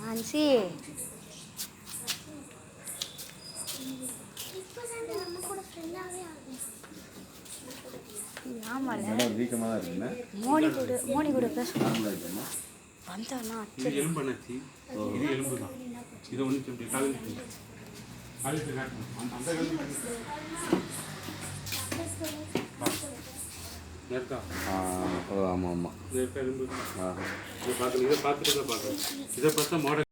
ஆன்சி மோடி கூட பேசுவோம் வந்தோன்னா ஆமாம் ஆமாம் இதை பார்த்துட்டு தான் பார்க்குறேன். இதை பார்த்தா மாடல்